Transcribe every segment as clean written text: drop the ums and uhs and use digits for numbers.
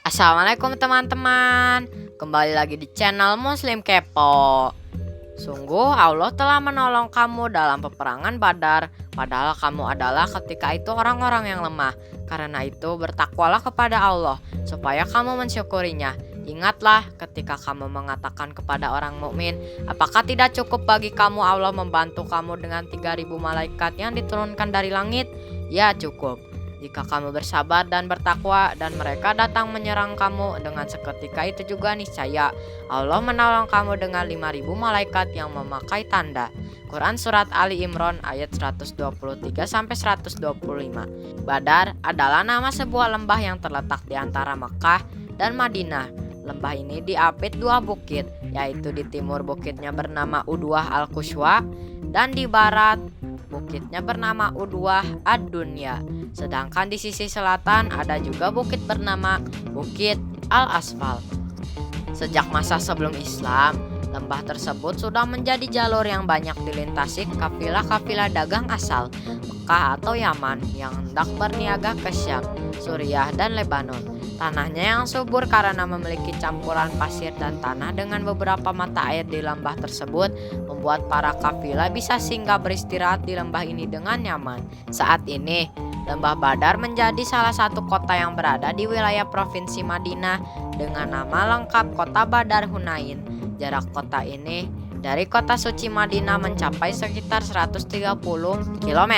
Assalamualaikum teman-teman. Kembali lagi di channel Muslim Kepo. Sungguh Allah telah menolong kamu dalam peperangan Badar, padahal kamu adalah ketika itu orang-orang yang lemah. Karena itu bertakwalah kepada Allah supaya kamu mensyukurinya. Ingatlah ketika kamu mengatakan kepada orang mukmin, apakah tidak cukup bagi kamu Allah membantu kamu dengan 3.000 malaikat yang diturunkan dari langit? Ya, cukup. Jika kamu bersabar dan bertakwa dan mereka datang menyerang kamu dengan seketika itu juga niscaya Allah menolong kamu dengan 5.000 malaikat yang memakai tanda. Quran Surat Ali Imran ayat 123-125. Badar adalah nama sebuah lembah yang terletak di antara Mekah dan Madinah. Lembah ini diapit dua bukit, yaitu di timur bukitnya bernama Udwah Al-Quswa dan di barat bukitnya bernama Udwah Ad-Dunya. Sedangkan di sisi selatan ada juga bukit bernama Bukit Al-Asfal. Sejak masa sebelum Islam, lembah tersebut sudah menjadi jalur yang banyak dilintasi kafilah-kafilah dagang asal Mekah atau Yaman yang hendak berniaga ke Syam, Suriah, dan Lebanon. Tanahnya yang subur karena memiliki campuran pasir dan tanah dengan beberapa mata air di lembah tersebut membuat para kafilah bisa singgah beristirahat di lembah ini dengan nyaman. Saat ini, Lembah Badar menjadi salah satu kota yang berada di wilayah Provinsi Madinah dengan nama lengkap Kota Badar Hunain. Jarak kota ini dari kota suci Madinah mencapai sekitar 130 km.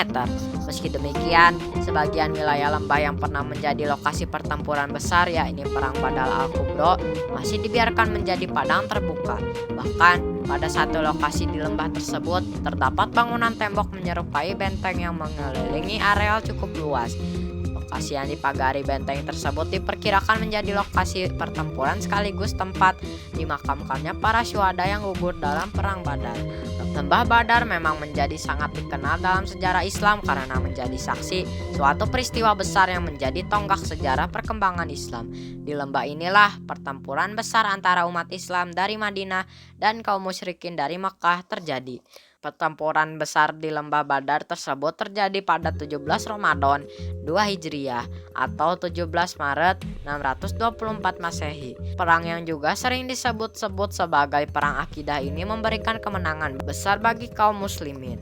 Meski demikian, sebagian wilayah lembah yang pernah menjadi lokasi pertempuran besar yakni Perang Badar Al-Kubro masih dibiarkan menjadi padang terbuka. Bahkan pada satu lokasi di lembah tersebut terdapat bangunan tembok menyerupai benteng yang mengelilingi areal cukup luas. Lokasi yang dipagari benteng tersebut diperkirakan menjadi lokasi pertempuran sekaligus tempat dimakamkannya para syuhada yang gugur dalam Perang Badar. Lembah Badar memang menjadi sangat dikenal dalam sejarah Islam karena menjadi saksi suatu peristiwa besar yang menjadi tonggak sejarah perkembangan Islam. Di lembah inilah pertempuran besar antara umat Islam dari Madinah dan kaum musyrikin dari Makkah terjadi. Pertempuran besar di Lembah Badar tersebut terjadi pada 17 Ramadan 2 Hijriah atau 17 Maret 624 Masehi. Perang yang juga sering disebut-sebut sebagai Perang Akidah ini memberikan kemenangan besar bagi kaum muslimin.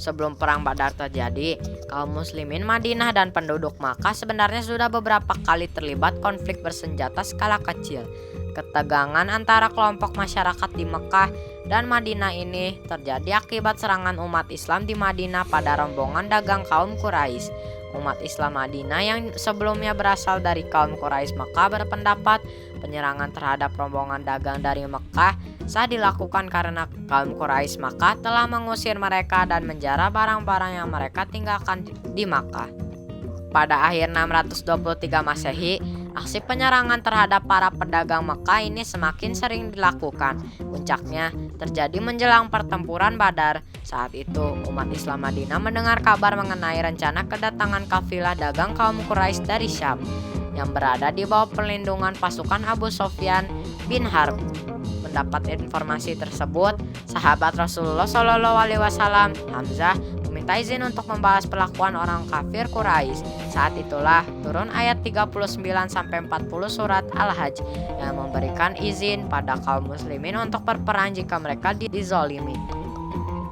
Sebelum Perang Badar terjadi, kaum muslimin Madinah dan penduduk Makkah sebenarnya sudah beberapa kali terlibat konflik bersenjata skala kecil. Ketegangan antara kelompok masyarakat di Mekah dan Madinah ini terjadi akibat serangan umat Islam di Madinah pada rombongan dagang kaum Quraisy. Umat Islam Madinah yang sebelumnya berasal dari kaum Quraisy Mekah berpendapat penyerangan terhadap rombongan dagang dari Mekah sah dilakukan karena kaum Quraisy Mekah telah mengusir mereka dan menjara barang-barang yang mereka tinggalkan di Mekah. Pada akhir 623 Masehi, aksi penyerangan terhadap para pedagang Mekah ini semakin sering dilakukan. Puncaknya terjadi menjelang pertempuran Badar. Saat itu, umat Islam Madinah mendengar kabar mengenai rencana kedatangan kafilah dagang kaum Quraisy dari Syam yang berada di bawah perlindungan pasukan Abu Sufyan bin Harb. Mendapat informasi tersebut, sahabat Rasulullah SAW, Hamzah, meminta izin untuk membalas perlakuan orang kafir Quraisy. Saat itulah turun ayat 39-40 surat Al-Hajj yang memberikan izin pada kaum muslimin untuk berperang jika mereka dizolimi.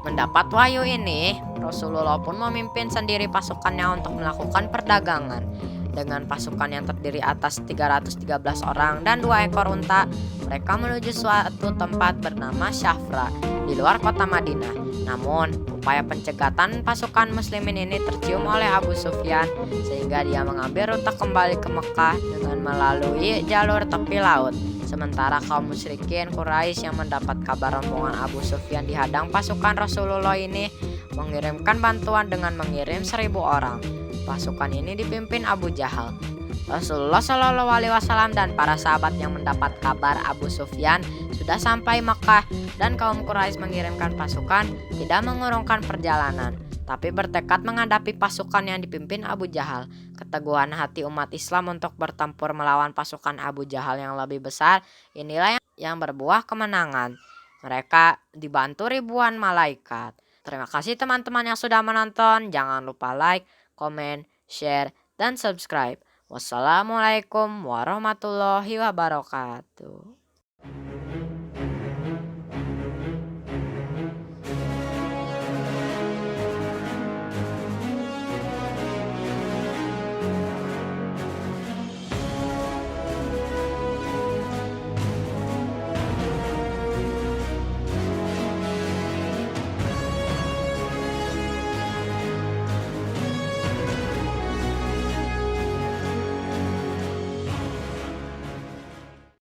Mendapat wahyu ini, Rasulullah pun memimpin sendiri pasukannya untuk melakukan perdagangan. Dengan pasukan yang terdiri atas 313 orang dan 2 ekor unta, mereka menuju suatu tempat bernama Syafra di luar kota Madinah. Namun, upaya pencegatan pasukan muslimin ini tercium oleh Abu Sufyan sehingga dia mengambil rute kembali ke Mekah dengan melalui jalur tepi laut. Sementara kaum musyrikin Quraisy yang mendapat kabar rombongan Abu Sufyan dihadang pasukan Rasulullah ini mengirimkan bantuan dengan mengirim 1.000 orang. Pasukan ini dipimpin Abu Jahal. Rasulullah SAW dan para sahabat yang mendapat kabar Abu Sufyan sudah sampai Mekah dan kaum Quraisy mengirimkan pasukan tidak mengurungkan perjalanan, tapi bertekad menghadapi pasukan yang dipimpin Abu Jahal. Keteguhan hati umat Islam untuk bertempur melawan pasukan Abu Jahal yang lebih besar inilah yang berbuah kemenangan. Mereka dibantu ribuan malaikat. Terima kasih teman-teman yang sudah menonton. Jangan lupa like, komen, share, dan subscribe. Wassalamualaikum warahmatullahi wabarakatuh.